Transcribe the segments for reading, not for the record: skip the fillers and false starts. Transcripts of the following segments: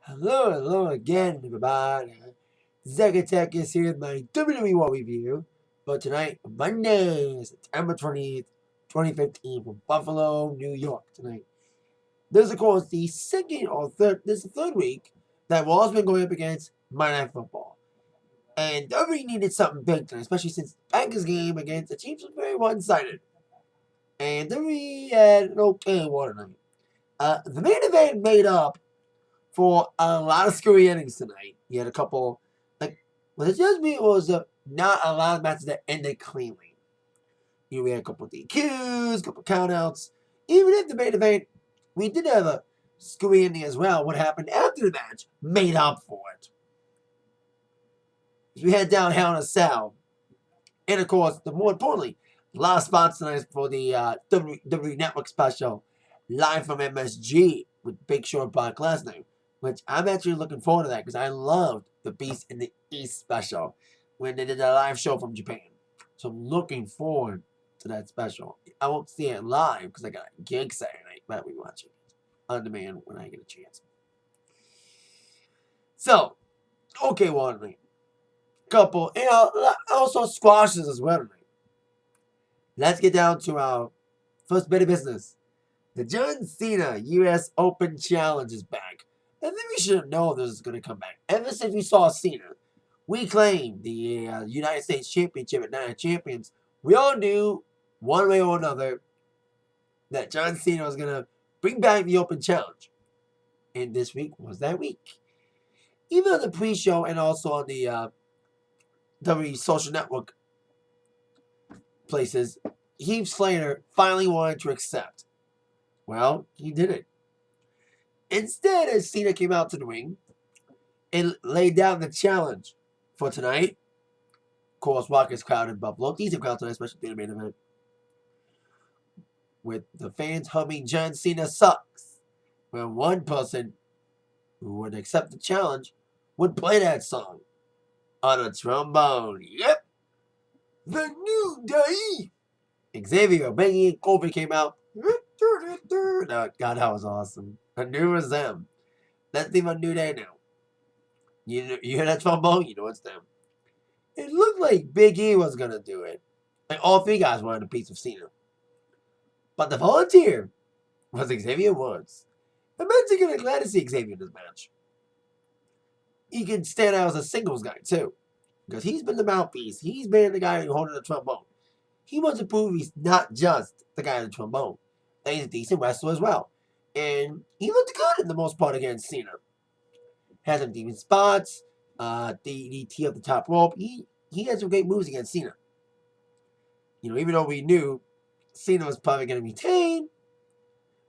Hello again, everybody. Tech is here with my WWE Raw review for tonight, Monday, September 20th, 2015, from Buffalo, New York. Tonight, this is, of course, the third week that Raw's been going up against Monday Night Football. And WWE needed something big tonight, especially since Packers' game against the Chiefs was very one-sided. And WWE had an okay Raw tonight. The main event made up for a lot of screwy endings tonight. You had a couple, what it tells me was not a lot of matches that ended cleanly. We had a couple DQs, a couple countouts. Even if the main event, we did have a screwy ending as well. What happened after the match made up for it. We had down Hell in a Cell. And of course, more importantly, a lot of spots tonight for the WWE Network special, live from MSG with Big Show and Brock Lesnar. Which I'm actually looking forward to that because I loved the Beast in the East special when they did a live show from Japan. So I'm looking forward to that special. I won't see it live because I got a gig Saturday night, but I'll be watching it on demand when I get a chance. So, okay, one couple, also squashes as well tonight. Let's get down to our first bit of business. The John Cena U.S. Open Challenge is back. I think we should have known this is going to come back. Ever since we saw Cena, we claimed the United States Championship at Night of Champions. We all knew, one way or another, that John Cena was going to bring back the Open Challenge. And this week was that week. Even on the pre-show and also on the WWE social network places, Heath Slater finally wanted to accept. Well, he didn't. Instead, as Cena came out to the ring and laid down the challenge for tonight, of course, Walker's crowd in Buffalo, decent crowd tonight, especially in the main event, with the fans humming John Cena sucks, where one person who would accept the challenge would play that song on a trombone. Yep, the New Day. Xavier, Becky, and Colby came out. Oh, God, that was awesome. I knew it was them. That's the New Day now. You hear that trombone? You know it's them. It looked like Big E was going to do it. Like all three guys wanted a piece of Cena. But the volunteer was Xavier Woods. I'm actually going to glad to see Xavier in this match. He can stand out as a singles guy, too. Because he's been the mouthpiece. He's been the guy holding the trombone. He wants to prove he's not just the guy in the trombone. That he's a decent wrestler as well. And he looked good in the most part against Cena. Had some decent spots. DDT up the top rope. He had some great moves against Cena. Even though we knew Cena was probably going to retain,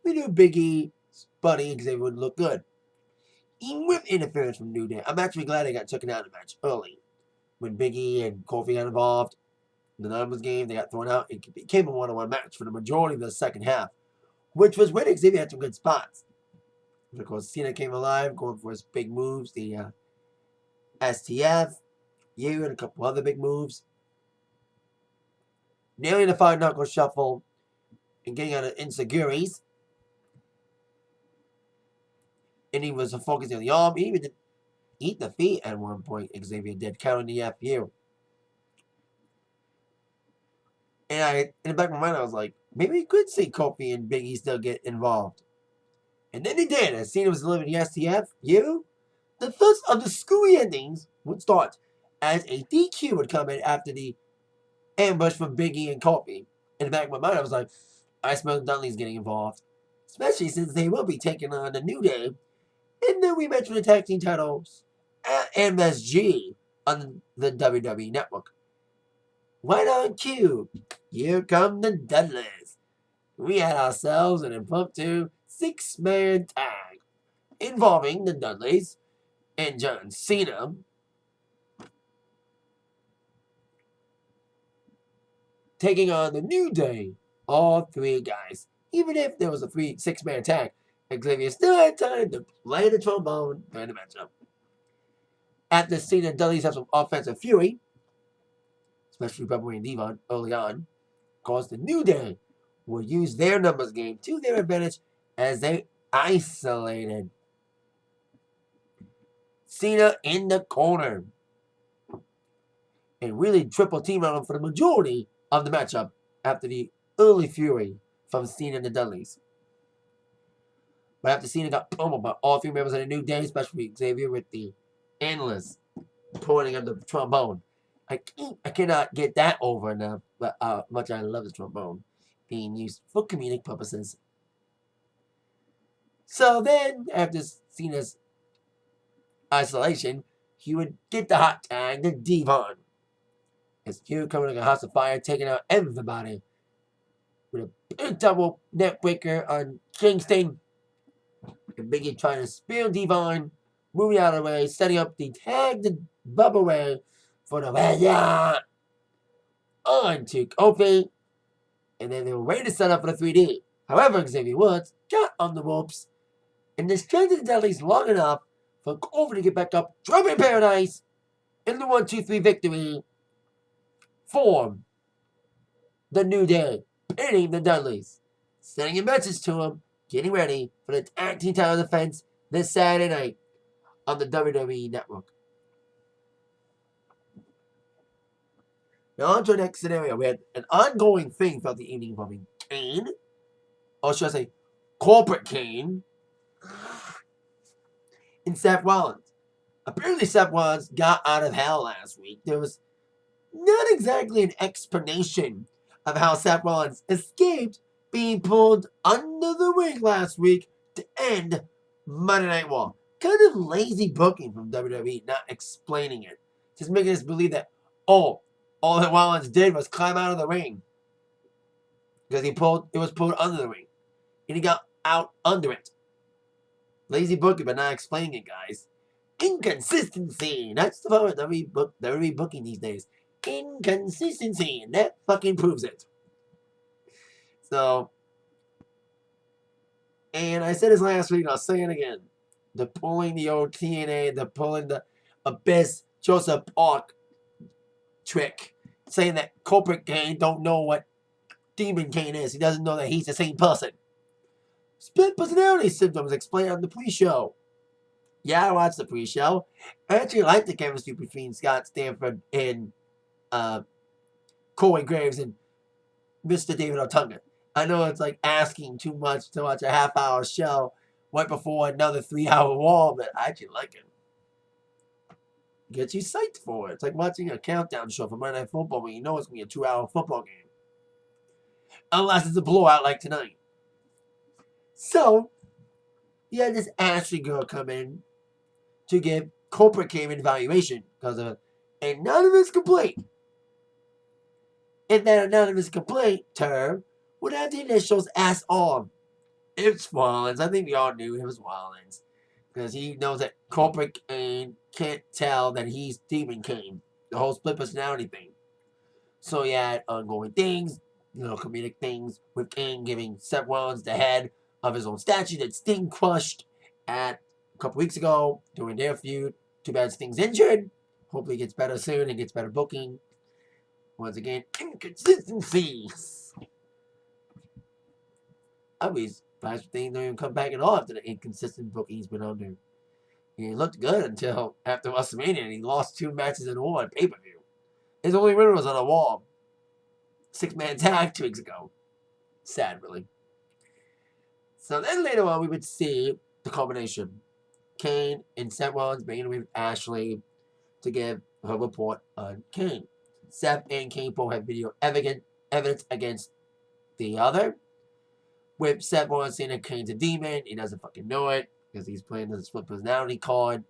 we knew Big E's buddy Xavier would look good. Even with interference from New Day, I'm actually glad they got taken out of the match early. When Big E and Kofi got involved, the numbers game, they got thrown out. It became a one-on-one match for the majority of the second half, which was when Xavier had some good spots. And of course, Cena came alive, going for his big moves, the STF, and a couple other big moves. Nailing the five knuckle shuffle and getting out of insecurities. And he was focusing on the arm. He even did eat the feet at one point. Xavier did, counting the FU. And in the back of my mind, I was like, maybe we could see Kofi and Big E still get involved. And then he did. As Cena was delivering the STF, the first of the screwy endings would start as a DQ would come in after the ambush from Big E and Kofi. In the back of my mind, I was like, I smell Dudleys getting involved. Especially since they will be taking on the New Day. And then we mentioned the tag team titles at MSG on the WWE Network. Right on cue, here come the Dudleys. We had ourselves an impromptu 6-man tag involving the Dudleys and John Cena. Taking on the New Day, all three guys. Even if there was a 6-man tag, Xavier still had time to play the trombone during the matchup. After Cena and Dudleys have some offensive fury, especially Bubba and Devon early on, caused the New Day will use their numbers game to their advantage as they isolated Cena in the corner. And really triple team on him for the majority of the matchup after the early fury from Cena and the Dudleys. But after Cena got pummeled by all three members of the New Day, especially Xavier with the endless pointing of the trombone. I cannot get that over enough, but much I love the trombone being used for comedic purposes. So then, after Cena's isolation, he would get the hot tag, the Devon. As Hugh coming like a house of fire, taking out everybody with a big double neck breaker on Kingston. And Biggie trying to spear Devon, moving out of the way, setting up the tag to Bubba Ray for the Waya onto Kofi. And then they were ready to set up for the 3D. However, Xavier Woods got on the ropes and distracted the Dudleys long enough for Kofi to get back up, dropping Paradise in the 1-2-3 victory for the New Day, pinning the Dudleys, sending a message to them, getting ready for the tag team title defense this Saturday night on the WWE Network. Now on to the next scenario. We had an ongoing thing throughout the evening involving Cain, or should I say corporate Cain, and Seth Rollins. Apparently Seth Rollins got out of hell last week. There was not exactly an explanation of how Seth Rollins escaped being pulled under the ring last week to end Monday Night Raw. Kind of lazy booking from WWE, not explaining it. Just making us believe that, all that Rollins did was climb out of the ring. Because it was pulled under the ring. And he got out under it. Lazy booking, but not explaining it, guys. Inconsistency. That's the problem with WWE booking these days. Inconsistency. And that fucking proves it. So, and I said this last week, and I'll say it again. The pulling the old TNA, the pulling the Abyss, Joseph Park trick. Saying that corporate Cain don't know what Demon Cain is. He doesn't know that he's the same person. Split personality symptoms explained on the pre-show. Yeah, I watched the pre-show. I actually liked the chemistry between Scott Stanford and Corey Graves and Mr. David Otunga. I know it's like asking too much to watch a half-hour show right before another 3-hour Raw, but I actually like it. Gets you psyched for it. It's like watching a countdown show for Monday Night Football when you know it's going to be a 2-hour football game. Unless it's a blowout like tonight. So, you had this Ashley girl come in to give corporate Cain an evaluation because of an anonymous complaint. And that anonymous complaint term would have the initials SR. It's Rollins. I think we all knew it was Rollins. Because he knows that corporate Cain can't tell that he's Demon Cain. The whole split personality thing. So he had ongoing things, comedic things, with Cain giving Seth Rollins the head of his own statue that Sting crushed at a couple weeks ago during their feud. Too bad Sting's injured. Hopefully he gets better soon and gets better booking. Once again, inconsistencies. Obviously, Pastor Thing don't even come back at all after the inconsistent booking he's been under. He looked good until after WrestleMania, and he lost 2 matches in a row on pay-per-view. His only winner was on a wall. 6-man tag 2 weeks ago. Sad, really. So then later on, we would see the combination. Cain and Seth Rollins bringing away with Ashley to give her report on Cain. Seth and Cain both have video evidence against the other. With Seth Rollins saying that Cain's a demon, he doesn't fucking know it because he's playing the split personality card.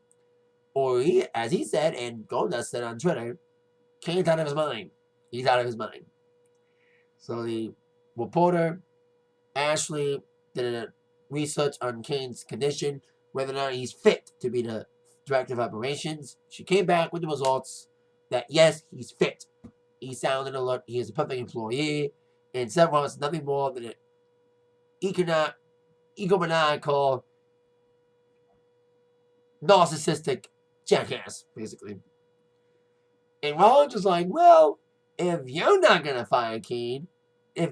Or as he said, and Goldust said on Twitter, Cain's out of his mind. He's out of his mind. So the reporter, Ashley, did a research on Cain's condition, whether or not he's fit to be the director of operations. She came back with the results that yes, he's fit. He sounded alert. He is a perfect employee. And Seth Rollins is nothing more than an egomaniacal, narcissistic jackass, basically. And Rollins was like, well, if you're not going to fire Cain, if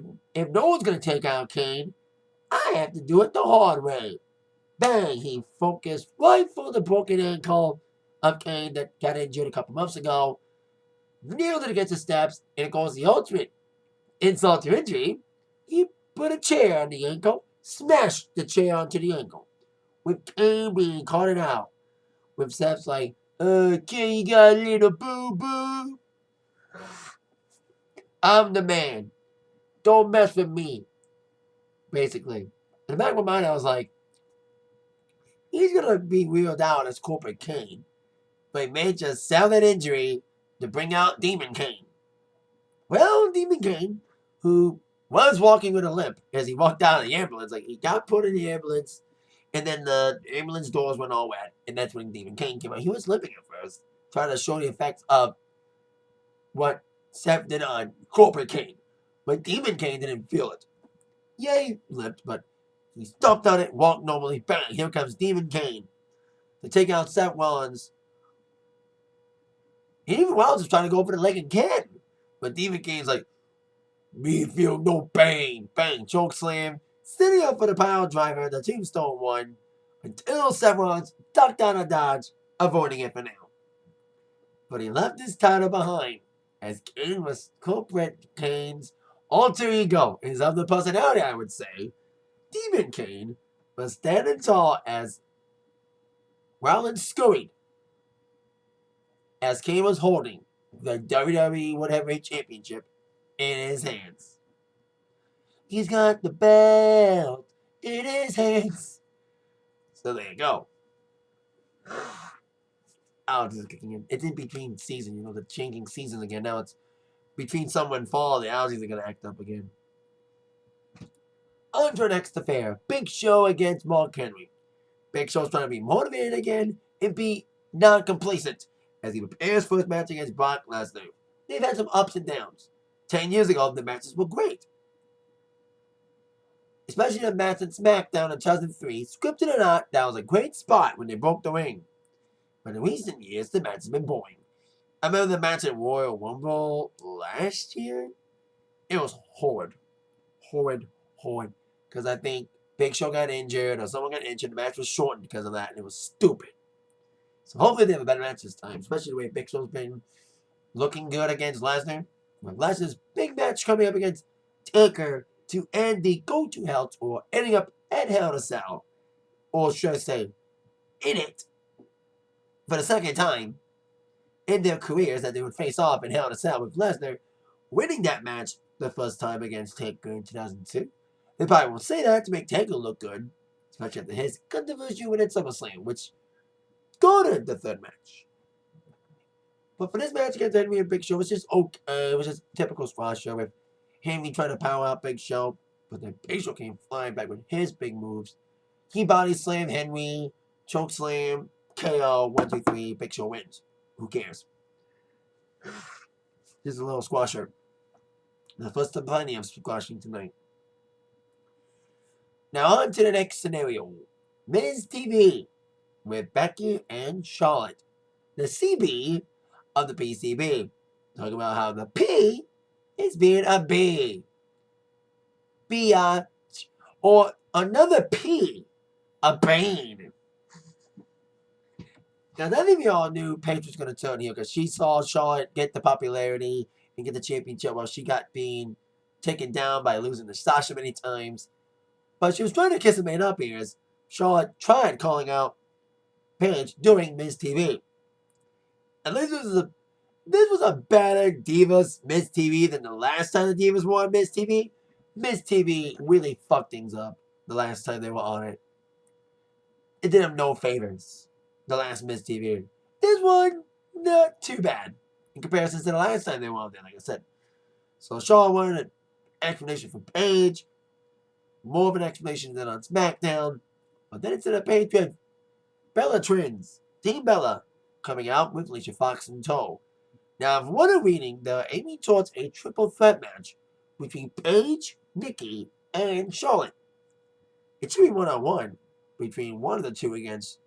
no one's going to take out Cain, I have to do it the hard way. Bang, he focused right for the broken ankle of Cain that got injured a couple months ago. Nailed it against the steps, and it goes the ultimate insult to injury. He put a chair on the ankle, smashed the chair onto the ankle, with Cain being called out. With steps like, Cain, you got a little boo-boo. I'm the man. Don't mess with me. Basically. In the back of my mind, I was like, he's going to be wheeled out as corporate Cain. But he may just sell that injury to bring out Demon Cain. Well, Demon Cain, who was walking with a limp as he walked out of the ambulance, like he got put in the ambulance, and then the ambulance doors went all wet, and that's when Demon Cain came out. He was limping at first, trying to show the effects of what Seth did on corporate Cain. But Demon Cain didn't feel it. Yeah, he limped, but he stomped on it, walked normally. Bang! Here comes Demon Cain to take out Seth Rollins. And even Rollins is trying to go for the leg again. But Demon Cain's like, me feel no pain. Bang, choke slam. Sitting up for the pile driver, the tombstone one, until Seth Rollins ducked down a dodge, avoiding it for now. But he left his title behind, as Cain was corporate Cain's alter ego, his other personality, I would say. Demon Cain was standing tall as Rollins scurried, as Cain was holding the WWE Whatever Championship in his hands. He's got the belt in his hands. So there you go. Oh, this is kicking in. It's in between season, the changing seasons again. Now it's between summer and fall. The Aussies are going to act up again. On to our next affair. Big Show against Mark Henry. Big Show's trying to be motivated again and be non-complacent as he prepares for his match against Brock Lesnar. They've had some ups and downs. 10 years ago, the matches were great. Especially the match in SmackDown in 2003. Scripted or not, that was a great spot when they broke the ring. But in recent years, the match has been boring. I remember the match at Royal Rumble last year. It was horrid. Horrid. Because I think Big Show got injured or someone got injured. The match was shortened because of that, and it was stupid. So hopefully they have a better match this time, especially the way Big Show's been looking good against Lesnar. With Lesnar's big match coming up against Taker to end the go-to Hell Tour, ending up at Hell in a Cell. Or should I say, in it. For the second time in their careers that they would face off in Hell in a Cell with Lesnar winning that match the first time against Taker in 2002. They probably won't say that to make Taker look good, especially after his controversial win at SummerSlam, which started the third match. But for this match against Henry and Big Show, it was just okay. It was just typical squash show with Henry trying to power out Big Show, but then Big Show came flying back with his big moves. He body slammed Henry, choke slam, KO, 1, 2, 3, Big Show wins. Who cares? This is a little squasher. The first of plenty of squashing tonight. Now on to the next scenario. Miz TV with Becky and Charlotte. The CB of the PCB. Talking about how the P is being a B. Biatch. Or another P. A Bane. Now, none of y'all knew Paige was going to turn heel because she saw Charlotte get the popularity and get the championship while she got being taken down by losing to Sasha many times. But she was trying to kiss the man up ears. Charlotte tried calling out Paige during Miz TV. And this was a better Divas Miz TV than the last time the Divas were on Miz TV. Miz TV really fucked things up the last time they were on it. It did them no favors. The last Miz TV. This one, not too bad in comparison to the last time they were on there, like I said. So Charlotte wanted an explanation from Paige. More of an explanation than on SmackDown. But then instead of Paige, we have Bella Twins, Team Bella, coming out with Alicia Fox in tow. Now, from what I'm reading, they're aiming towards a triple threat match between Paige, Nikki, and Charlotte. It should be one-on-one between one of the two against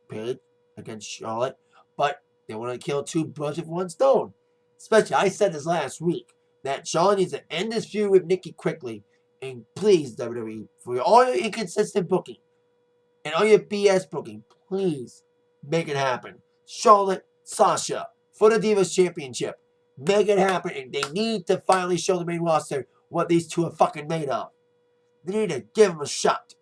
Paige, against Charlotte, but they want to kill two birds with one stone. Especially, I said this last week, that Charlotte needs to end this feud with Nikki quickly. And please, WWE, for all your inconsistent booking and all your BS booking, please make it happen. Charlotte, Sasha for the Divas Championship. Make it happen, and they need to finally show the main roster what these two are fucking made of. They need to give them a shot.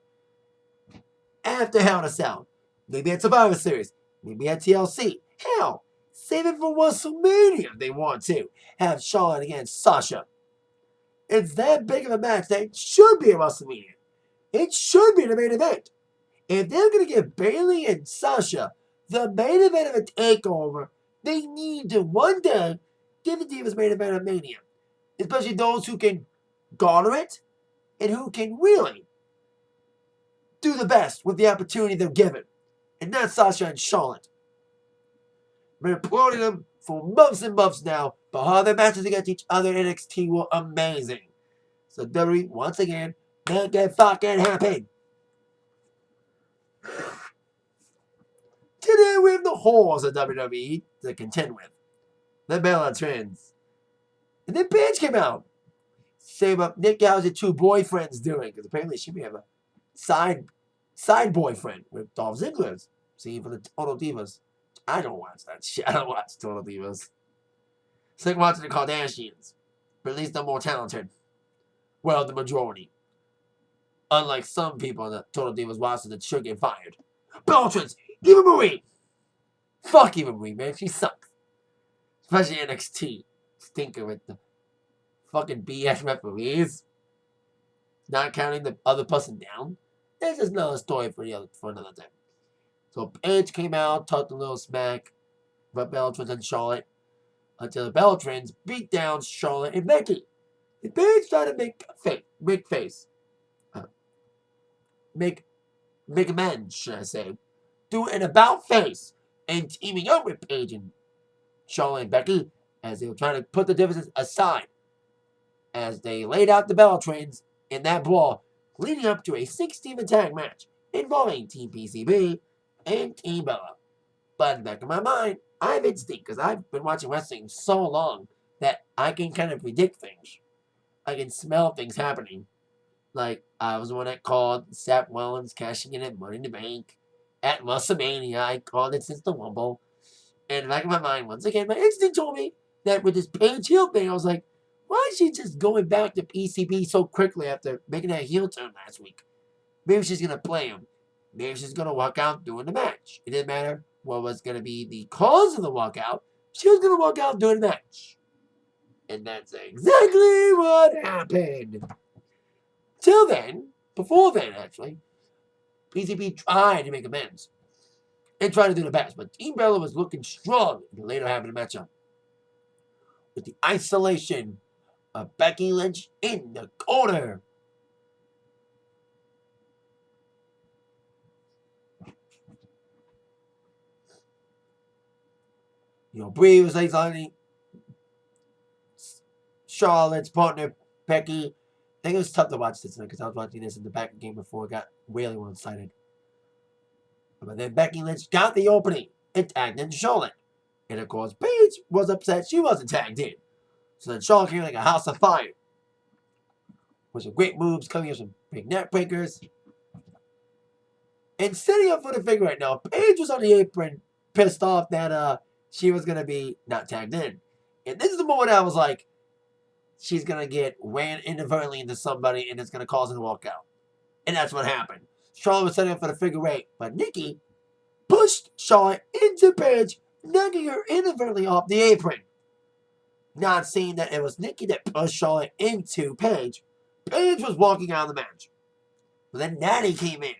After Hell in a Cell, maybe at Survivor Series, maybe at TLC. Hell, save it for WrestleMania if they want to. Have Charlotte against Sasha. It's that big of a match that it should be a WrestleMania. It should be the main event. If they're going to give Bayley and Sasha the main event of a takeover, they need to one day give the Divas main event of Mania. Especially those who can garner it and who can really do the best with the opportunity they're given. And not Sasha and Charlotte. I've been applauding them for months and months now, but how their matches against each other in NXT were amazing. So WWE, once again, make it fucking happen. Today we have the whores of WWE to contend with. The Bella Twins. And then Paige came out. Same up, Nick, how's your two boyfriends doing? Because apparently she may have a side boyfriend with Dolph Ziggler's. See, for the Total Divas. I don't watch that shit. I don't watch Total Divas. It's like watching the Kardashians. But at least they're more talented. Well, the majority. Unlike some people in the Total Divas roster that should get fired. Beltrans, Eva Marie. Fuck Eva Marie, man. She sucks. Especially NXT. Stinker with the fucking BS referees. Not counting the other person down. That's just another story for another time. So Paige came out, talked a little smack about Beltrans and Charlotte. Until the Beltrans beat down Charlotte and Becky. And Paige tried to make amends, should I say. Do an about face. And teaming up with Paige and Charlotte and Becky as they were trying to put the differences aside. As they laid out the Beltrans in that brawl, leading up to a 6-team tag match involving Team PCB and Team Bella. But in the back of my mind, I have instinct because I've been watching wrestling so long that I can kind of predict things. I can smell things happening. Like, I was the one that called Seth Rollins cashing in at Money in the Bank. At WrestleMania, I called it since the Rumble. And in the back of my mind, once again, my instinct told me that with this Paige heel thing, I was like, why is she just going back to PCB so quickly after making that heel turn last week? Maybe she's going to play him. Maybe she's going to walk out doing the match. It didn't matter what was going to be the cause of the walkout. She was going to walk out doing the match. And that's exactly what happened. Till then, before then actually, PCB tried to make amends. And tried to do the best. But Team Bella was looking strong in the later half of the matchup. With the isolation of Becky Lynch in the corner. You know, Bray was isolating Charlotte's partner, Becky. I think it was tough to watch this because I was watching this in the back of the game before it got really one-sided. But then Becky Lynch got the opening and tagged in Charlotte. And of course, Paige was upset she wasn't tagged in. So then Charlotte came like a house of fire. With some great moves, coming in some big neck breakers. And setting up for the figure right now, Paige was on the apron, pissed off that she was going to be not tagged in. And this is the moment I was like, she's going to get ran inadvertently into somebody and it's going to cause her to walk out. And that's what happened. Charlotte was setting up for the figure eight, but Nikki pushed Charlotte into Paige, knocking her inadvertently off the apron. Not seeing that it was Nikki that pushed Charlotte into Paige. Paige was walking out of the match. But then Natty came in,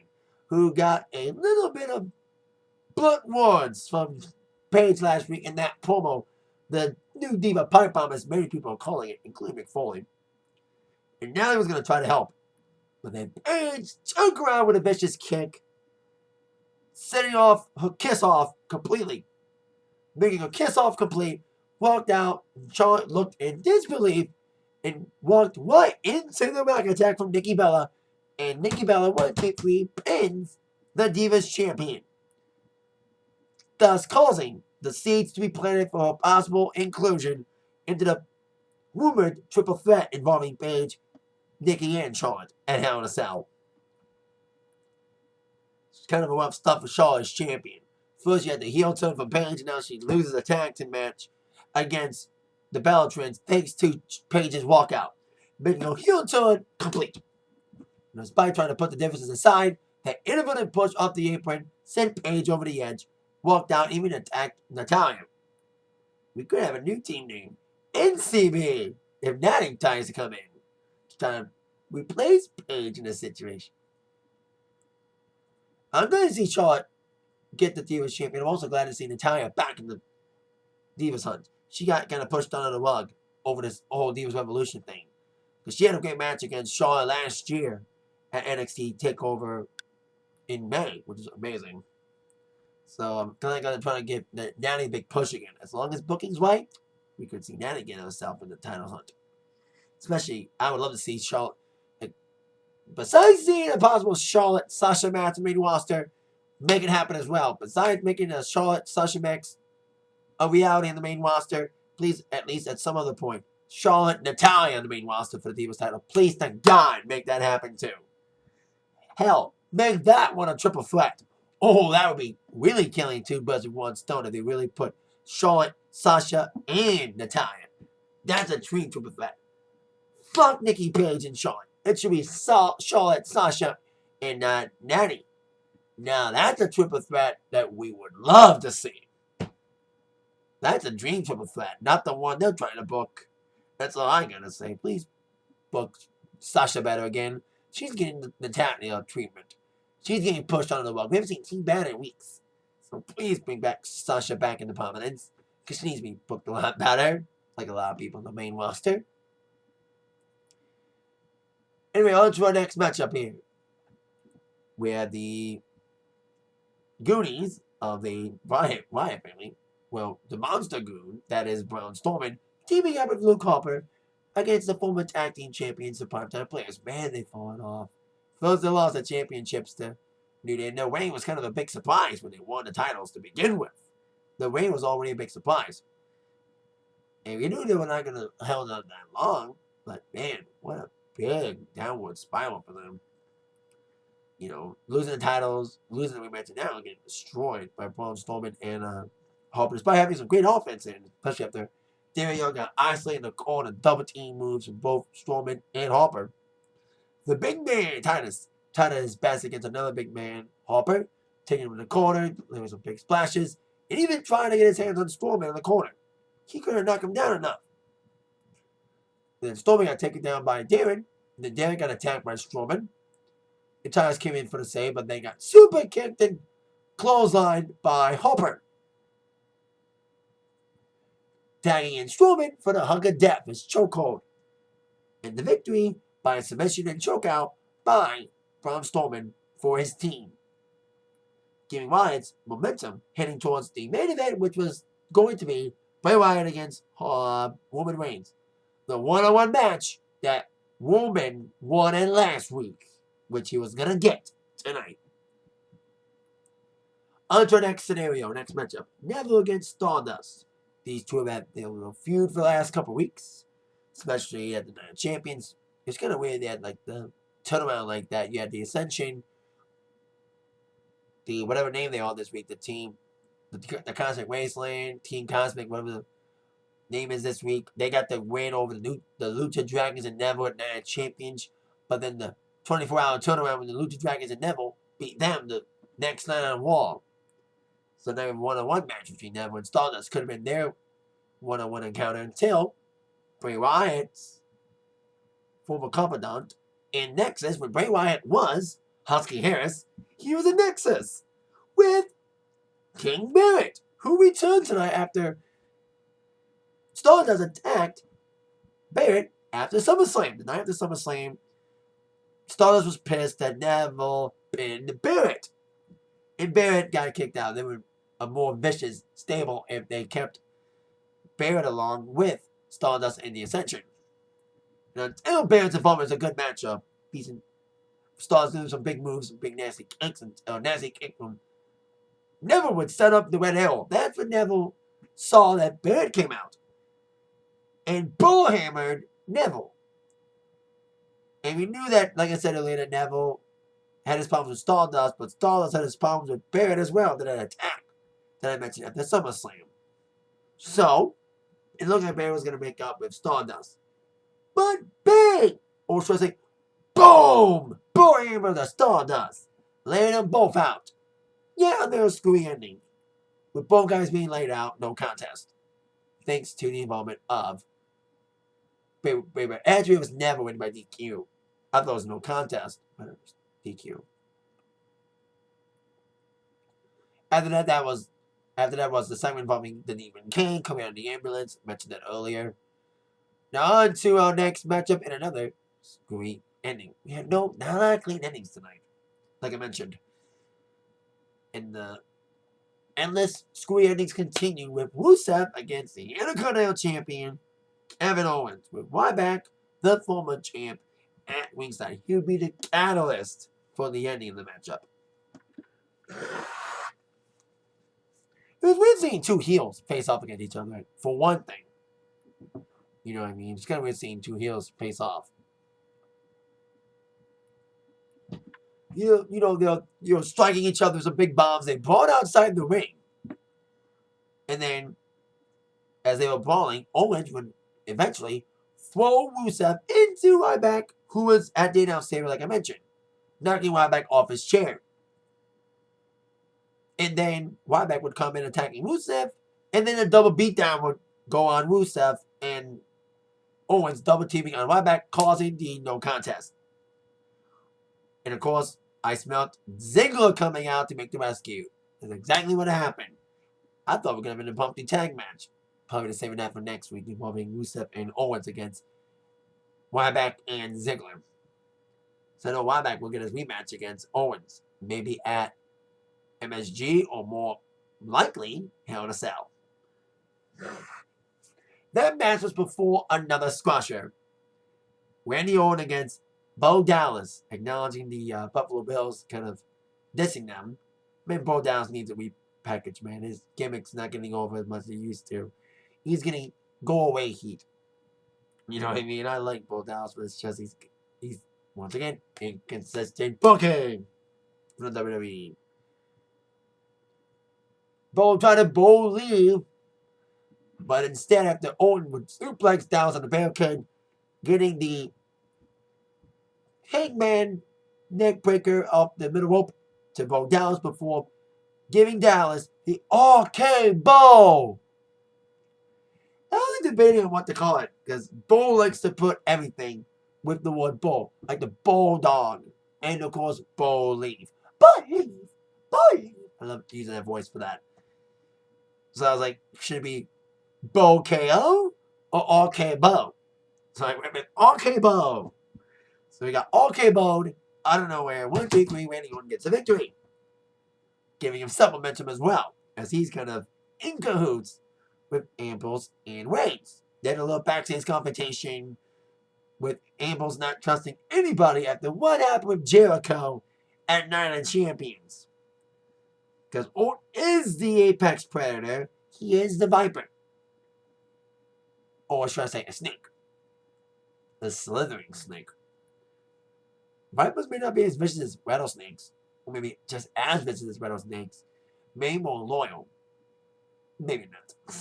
who got a little bit of blunt words from Paige last week in that promo. The new Diva Pipe Bomb, as many people are calling it, including McFoley. And Natty was going to try to help. But then Paige took her out with a vicious kick, setting off her kiss off completely. Making her kiss off complete, walked out, Charlotte looked in disbelief, and walked right into the back attack from Nikki Bella. And Nikki Bella 1, 2, 3 pins the Divas champion. Thus causing the seeds to be planted for her possible inclusion into the rumored triple threat involving Paige, Nikki, and Charlotte at Hell in a Cell. It's kind of a rough stuff for Charlotte as champion. First, you had the heel turn from Paige, and now she loses a tag team match against the Bella Twins, thanks to Paige's walkout. Making a heel turn complete. And despite trying to put the differences aside, that innovative push off the apron sent Paige over the edge, walked out, even attacked Natalya. We could have a new team name, NCB, if Natty tries to come in. Trying to replace Paige in this situation. I'm glad to see Charlotte get the Divas champion. I'm also glad to see Natalya back in the Divas hunt. She got kind of pushed under the rug over this whole Divas Revolution thing. Because she had a great match against Charlotte last year at NXT TakeOver in May, which is amazing. So I'm kind of going to try to give Natty a big push again. As long as booking's right, we could see Natty get herself in the title hunt. Especially, I would love to see Charlotte. Besides seeing a possible Charlotte Sasha match in the main roster, make it happen as well. Besides making a Charlotte Sasha match a reality in the main roster, please, at least at some other point, Charlotte Natalya on the main roster for the Divas title. Please, thank God, make that happen too. Hell, make that one a triple threat. Oh, that would be really killing two birds with one stone if they really put Charlotte, Sasha, and Natalya. That's a dream triple threat. Fuck Nikki Paige and Charlotte. It should be Charlotte, Sasha, and Natty. Now, that's a triple threat that we would love to see. That's a dream triple threat, not the one they're trying to book. That's all I'm going to say. Please book Sasha better again. She's getting the Natalya treatment. She's getting pushed under the rug. We haven't seen Team Bad in weeks. So please bring back Sasha back into prominence. Because she needs to be booked a lot better. Like a lot of people in the main roster. Anyway, on to our next matchup here. We have the Goonies of the Wyatt family. Well, the Monster Goon, that is Braun Strowman, teaming up with Luke Harper against the former tag team champions, the Primetime Players. Man, they've fallen off. First, they lost the championships to New Day. No, reign was kind of a big surprise when they won the titles to begin with. The reign was already a big surprise. And we knew they were not going to hold on that long. But, man, what a big downward spiral for them. You know, losing the titles, losing the rematch, and now getting destroyed by Braun Strowman and Harper. Despite having some great offense in, especially after Darren Young got isolated in the corner, double team moves from both Strowman and Harper. The big man, Titus his best against another big man, Harper, taking him in the corner, there was some big splashes, and even trying to get his hands on Strowman in the corner. He couldn't knock him down enough. Then Strowman got taken down by Darren, and then Darren got attacked by Strowman. The Titus came in for the save, but they got super kicked and clotheslined by Harper. Tagging in Strowman for the hug of death, his chokehold. And the victory by submission and chokeout by Braun Strowman for his team. Giving Wyatt's momentum heading towards the main event, which was going to be Bray Wyatt against Roman Reigns. The one-on-one match that Roman won in last week, which he was going to get tonight. On to our next scenario, next matchup. Neville against Stardust. These two have had a little feud for the last couple weeks, especially at the Night of Champions. It's kind of weird they had like the turnaround like that. You had the Ascension, the whatever name they are this week, the team, the Cosmic Wasteland, Team Cosmic, whatever the name is this week. They got the win over the Lucha Dragons and Neville at Night of Champions, but then the 24-hour turnaround when the Lucha Dragons and Neville beat them the next night on Raw. So now a one-on-one match between Neville and Stardust could have been their one-on-one encounter until Bray Wyatt's former confidant in Nexus, when Bray Wyatt was Husky Harris, he was in Nexus with King Barrett, who returned tonight after Stardust attacked Barrett after SummerSlam. The night after SummerSlam, Stardust was pissed that Neville pinned Barrett. And Barrett got kicked out. They were a more vicious stable if they kept Barrett along with Stardust and the Ascension. And until Barrett's involvement is a good matchup, decent Stardust doing some big moves, some big nasty kicks, and nasty kick from Neville would set up the Red Arrow. That's when Neville saw that Barrett came out and bullhammered Neville. And we knew that, like I said earlier, that Neville had his problems with Stardust, but Stardust had his problems with Barrett as well to that attack. that I mentioned at the SummerSlam. So, it looked like Bray was going to make up with Stardust. But bang! Or should I say, boom! Boom of the Stardust. Laying them both out. Yeah, and there's a screwy ending. With both guys being laid out, no contest. Thanks to the involvement of Bray Wyatt. Actually, it was never win by DQ. I thought it was no contest, but it was DQ. After that was the segment involving the Demon Cain coming out of the ambulance. Mentioned that earlier. Now on to our next matchup in another screwy ending. We have not a lot of clean endings tonight, like I mentioned. And the endless screwy endings continue with Rusev against the Intercontinental Champion Kevin Owens, with Ryback, the former champ, at ringside. He would be the catalyst for the ending of the matchup. It was weird seeing two heels face off against each other, for one thing. You know what I mean? It's kind of weird seeing two heels face off. You know, they're striking each other with some big bombs. They brawled outside the ring. And then, as they were brawling, Owens would eventually throw Rusev into Ryback, who was at the announce table, like I mentioned, knocking Ryback off his chair. And then Ryback would come in attacking Rusev, and then a double beatdown would go on Rusev, and Owens double teaming on Ryback, causing the no contest. And of course, I smelled Ziggler coming out to make the rescue. That's exactly what happened. I thought we were going to have a bumpy tag match. Probably saving that for next week, involving Rusev and Owens against Ryback and Ziggler. So I know Ryback will get his rematch against Owens. Maybe at MSG, or more likely, Hell in a Cell. That match was before another squasher. Randy Orton against Bo Dallas, acknowledging the Buffalo Bills, kind of dissing them. Man, Bo Dallas needs a repackage, man. His gimmick's not getting over as much as he used to. He's getting go-away heat. You know what I mean? I like Bo Dallas, but it's just he's once again, inconsistent booking from the WWE. Bo tried to leave, but instead, after Orton would suplex Dallas on the barricade, getting the Hangman neck breaker up the middle rope to Bo Dallas before giving Dallas the RK-Bo. I was debating on what to call it, because Bo likes to put everything with the word Bo, like the Bulldog, and of course, Bo leave. I love using that voice for that. So I was like, should it be Bo KO or RK-Bo? So I went with RK-Bo. So we got RK-Bo out of nowhere. 1, 2, 3, Randy Orton gets a victory, giving him some momentum as well, as he's kind of in cahoots with Ambrose and Reigns. Then a little backstage confrontation with Ambrose not trusting anybody after what happened with Jericho at Night of Champions. Because Orton is the apex predator. He is the Viper. Or should I say a snake? The slithering snake. Vipers may not be as vicious as rattlesnakes. Or maybe just as vicious as rattlesnakes. Maybe more loyal. Maybe not.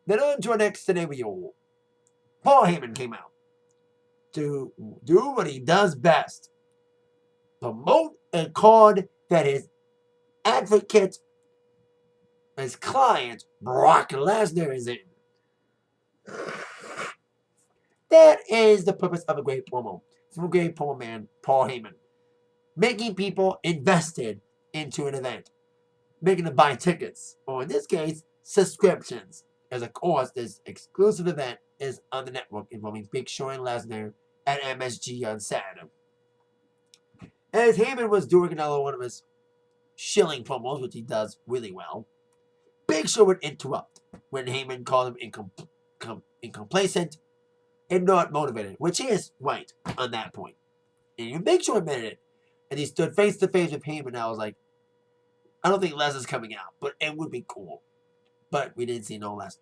Then on to our next scenario. Paul Heyman came out to do what he does best. Promote a card that his advocate, his client, Brock Lesnar, is in. That is the purpose of a great promo. From a great promo man, Paul Heyman. Making people invested into an event. Making them buy tickets. Or in this case, subscriptions. As of course, this exclusive event is on the network involving Big Show and Lesnar at MSG on Saturday. As Heyman was doing another one of his shilling promos, which he does really well, Big Show would interrupt when Heyman called him incomplacent and not motivated, which he is right on that point. And Big Show admitted it, and he stood face to face with Heyman. And I was like, I don't think Lesnar's coming out, but it would be cool. But we didn't see no Lesnar.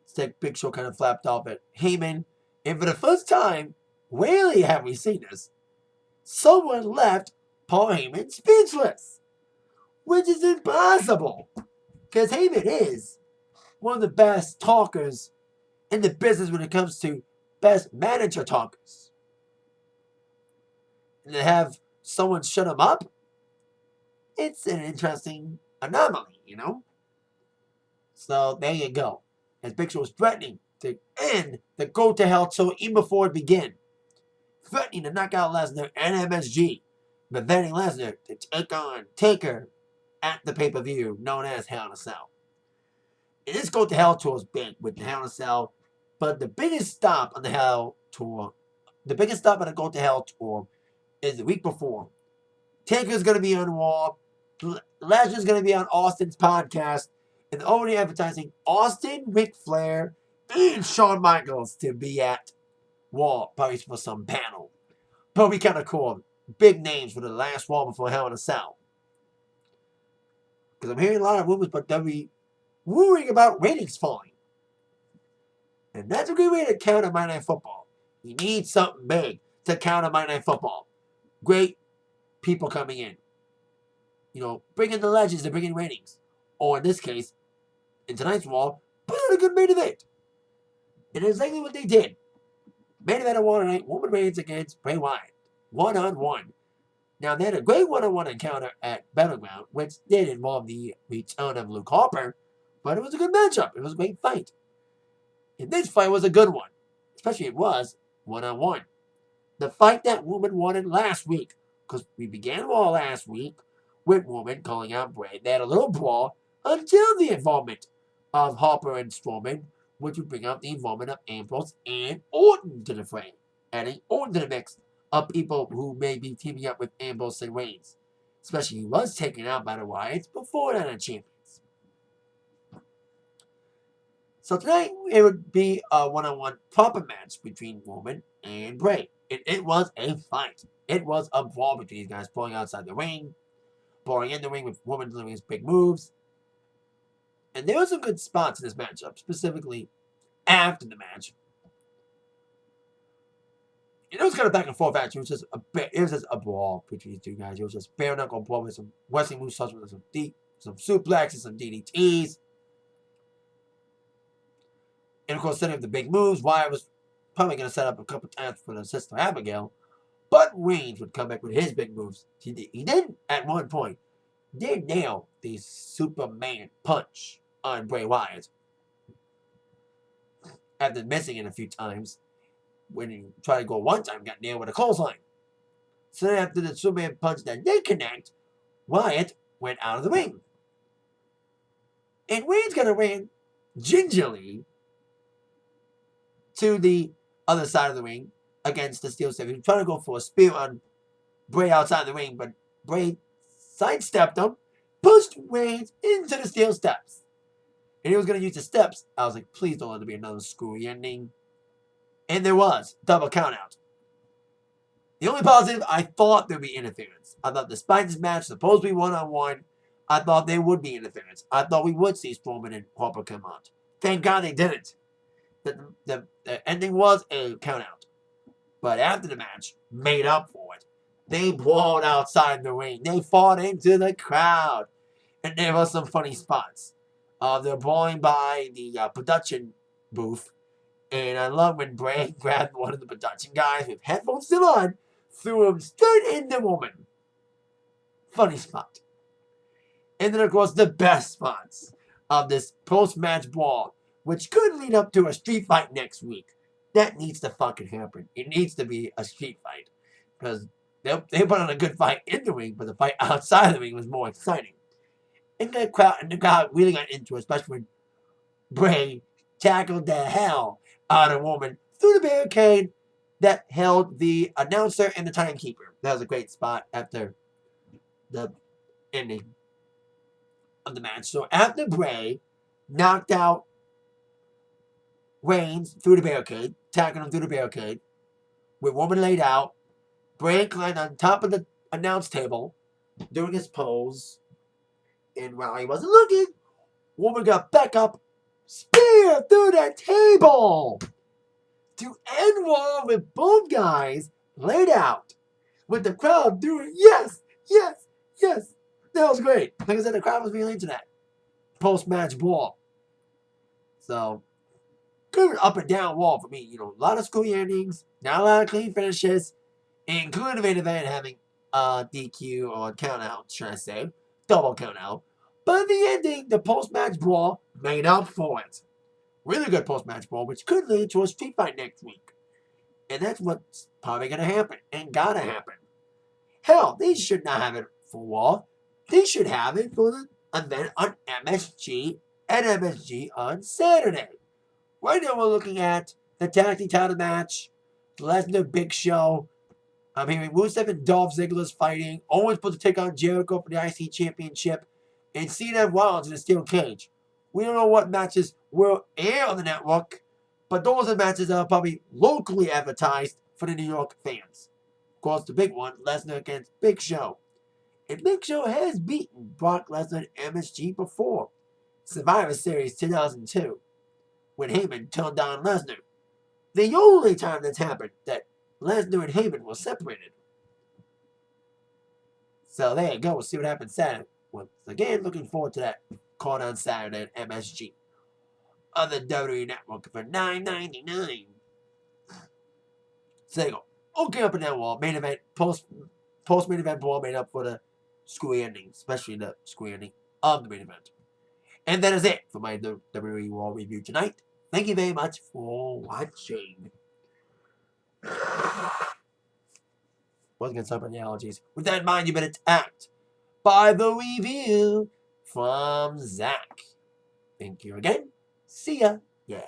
Instead, Big Show kind of flapped off at Heyman, and for the first time, rarely have we seen this, someone left Paul Heyman speechless. which is impossible. Because Heyman is one of the best talkers in the business when it comes to best manager talkers. And to have someone shut him up, it's an interesting anomaly, you know? So there you go. As Big Show was threatening to end the Go to Hell show even before it began. Threatening to knock out Lesnar and MSG. Preventing Lesnar to take on Taker at the pay-per-view known as Hell in a Cell. And this Go to Hell tour is big with the Hell in a Cell. But the biggest stop on the Hell tour, the biggest stop on the Go to Hell tour is the week before. Taker's going to be on Raw. Lesnar's going to be on Austin's podcast. And already advertising Austin, Ric Flair, and Shawn Michaels to be at Raw, probably for some panel. Probably kind of cool. Big names for the last Raw before Hell in a Cell. Because I'm hearing a lot of rumors about WWE worrying about ratings falling. And that's a good way to counter Monday Night Football. You need something big to counter Monday Night Football. Great people coming in. You know, bring in the legends to bring in ratings. Or in this case, in tonight's Raw, put on a good main event. And that's exactly what they did. Main event of Raw tonight, Roman Reigns against Bray Wyatt. 1-on-1. Now, they had a great 1-on-1 encounter at Battleground, which did involve the return of Luke Harper, but it was a good matchup. It was a great fight. And this fight was a good one. Especially it was 1-on-1. The fight that Roman wanted last week. Because we began Raw last week with Roman calling out Bray. They had a little brawl until the involvement of Harper and Strowman, which would bring out the involvement of Ambrose and Orton to the fray. Adding Orton to the mix of people who may be teaming up with Ambrose and Reigns. Especially he was taken out by the Wyatts before Night of Champions. So tonight, it would be a 1-on-1 proper match between Roman and Bray. It was a fight. It was a brawl between these guys, pulling outside the ring, pulling in the ring with Roman delivering his big moves. And there were some good spots in this matchup, specifically after the match. And it was kind of back and forth action. It was just a brawl between these two guys. It was just bare knuckle brawl with some wrestling moves, such as some suplexes, some DDTs. And of course, setting up the big moves. Wyatt was probably going to set up a couple times for the sister Abigail. But Reigns would come back with his big moves. He did, at one point, did nail the Superman punch on Bray Wyatt. After missing it a few times, when he tried to go one time, got nailed with a clothesline. So then after the Superman punch that did connect, Wyatt went out of the ring. And Reigns kind of ran gingerly to the other side of the ring against the steel steps. He was trying to go for a spear on Bray outside the ring, but Bray sidestepped him, pushed Reigns into the steel steps. And he was going to use the steps. I was like, please don't let there be another screwy ending. And there was. Double countout. The only positive, I thought there would be interference. I thought despite this match supposed to be 1-on-1, I thought there would be interference. I thought we would see Strowman and Harper come out. Thank God they didn't. The ending was a countout. But after the match, made up for it. They brawled outside the ring. They fought into the crowd. And there were some funny spots. They're brawling by the production booth. And I love when Bray grabbed one of the production guys with headphones still on, threw him straight into Woman. Funny spot. And then, of course, the best spots of this post-match brawl, which could lead up to a street fight next week. That needs to fucking happen. It needs to be a street fight. Because they put on a good fight in the ring, but the fight outside the ring was more exciting. And the crowd really got into it, especially when Bray tackled the hell out of Woman through the barricade that held the announcer and the timekeeper. That was a great spot after the ending of the match. So after Bray knocked out Reigns through the barricade, tackled him through the barricade, with Woman laid out, Bray climbed on top of the announce table doing his pose, and while he wasn't looking, Woman got back up, spear through the table to end Raw with both guys laid out, with the crowd doing yes, yes, yes. That was great. Like I said, the crowd was really into that post-match brawl. So, good up and down wall for me. A lot of screwy endings, not a lot of clean finishes, including the main event having DQ or count out, should I say. Double count out. But the ending, the post-match brawl, made up for it. Really good post-match brawl, which could lead to a street fight next week. And that's what's probably going to happen and gotta happen. Hell, they should not have it for Raw. They should have it for the event on MSG and MSG on Saturday. Right now we're looking at the tag team title match, Lesnar Big Show. I'm hearing Rusev and Dolph Ziggler's fighting. Owens supposed to take on Jericho for the IC Championship. And Cena and Rollins in a steel cage. We don't know what matches will air on the network, but those are matches that are probably locally advertised for the New York fans. Of course, the big one, Lesnar against Big Show. And Big Show has beaten Brock Lesnar and MSG before. Survivor Series 2002, when Heyman turned down Lesnar. The only time that's happened that Lesnar and Heyman were separated. So there you go. We'll see what happens Saturday. Once again, looking forward to that call on Saturday at MSG on the WWE Network for $9.99. So there you go. Okay, up and down wall. Main event, post main event brawl made up for the screwy ending, especially the screwy ending of the main event. And that is it for my WWE Raw review tonight. Thank you very much for watching. Wasn't gonna stop on the allergies. With that in mind, you've been attacked by the review from Zach. Thank you again. See ya. Yeah.